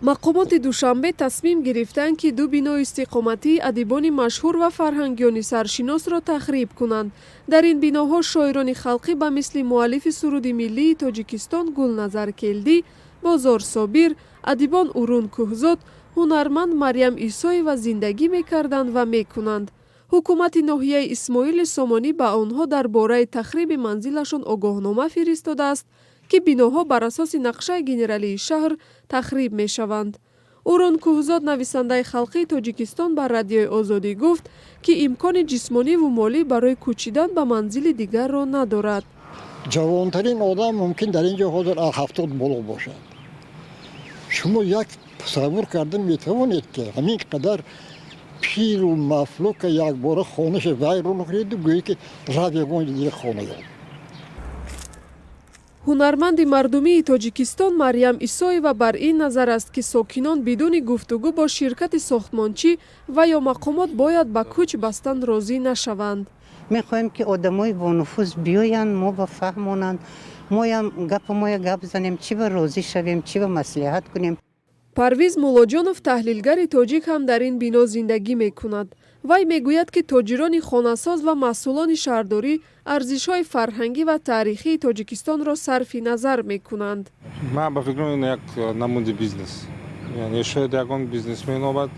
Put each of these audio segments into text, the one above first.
мақомоти душанбе тасмим гирифтанд ки ду бинои истиқоматии адибони машҳур ва фарҳангиёни саршиносро тахриб кунанд. дар ин биноҳо шоирони халқӣ ба мисли муаллифи суруди миллии тоҷикистон Гулназар Келдӣ, Бозор Собир, адибон Урун Кӯҳзод, ҳунарманд Марьям Исоева зиндагӣ мекарданд ва мекунанд. ҳукумати ноҳияи Исмоили Сомонӣ ба онҳо дар бораи тахриби манзилашон огоҳнома фиристодааст ки биноҳо бар асоси нақшаи генералии шаҳр тахриб мешаванд. Урун Кӯҳзод, нависандаи халқии Тоҷикистон, ба Радиои Озодӣ гуфт ки имкони ҷисмониву молӣ барои кӯчидан ба манзили дигарро надорад. ҷавонтарин одам мумкин дар ин ҷо ҳозир 70 боло бошад. шумо як тасаввур карда метавонед ки ҳамин қадар пиру мафлука якбора хонаша вайрон кунед гӯё ки рав ягон дигар хона ёб. ҳунарманди мардумии Тоҷикистон Марьям Исоева бар ин назар аст ки сокинон бидуни гуфтугӯ бо ширкати сохтмончӣ ва ё мақомот бояд ба кӯч бастан розӣ нашаванд. мехоҳем ки одамои бонуфуз биёянд, мо ба фаҳмонанд, моям гап занем, чӣ ба розӣ шавем, чӣ ба маслиҳат кунем. Парвиз Муллоҷонов, таҳлилгари тоҷик, ҳам дар ин бино зиндагӣ мекунад. вай мегӯяд ки тоҷирони хонасоз ва масъулони шаҳрдорӣ арзишҳои фарҳангӣ ва таърихии Тоҷикистонро сарфи назар мекунанд. ман ба фикр ин як намуди бизнес, яъне шояд ягон бизнесмен омад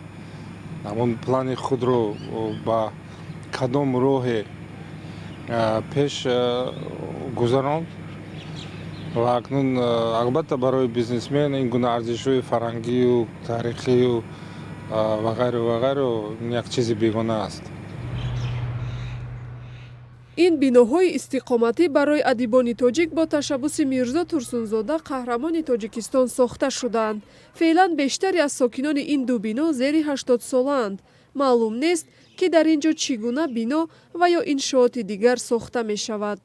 ҳамон плани худро ба кадом роҳе пеш гузаронд ва акнун албатта барои бизнесмен ин гуна арзишҳои фарҳангию таърихию ва ғайру як чизи бегона аст. ин биноҳои истиқоматӣ барои адибони тоҷик бо ташаббуси Мирзо Турсунзода, қаҳрамони Тоҷикистон, сохта шудаанд. феълан бештари аз сокинони ин ду бино зери 80 солаанд. маълум нест ки дар ин ҷо чӣ гуна бино ва ё иншооти дигар сохта мешавад.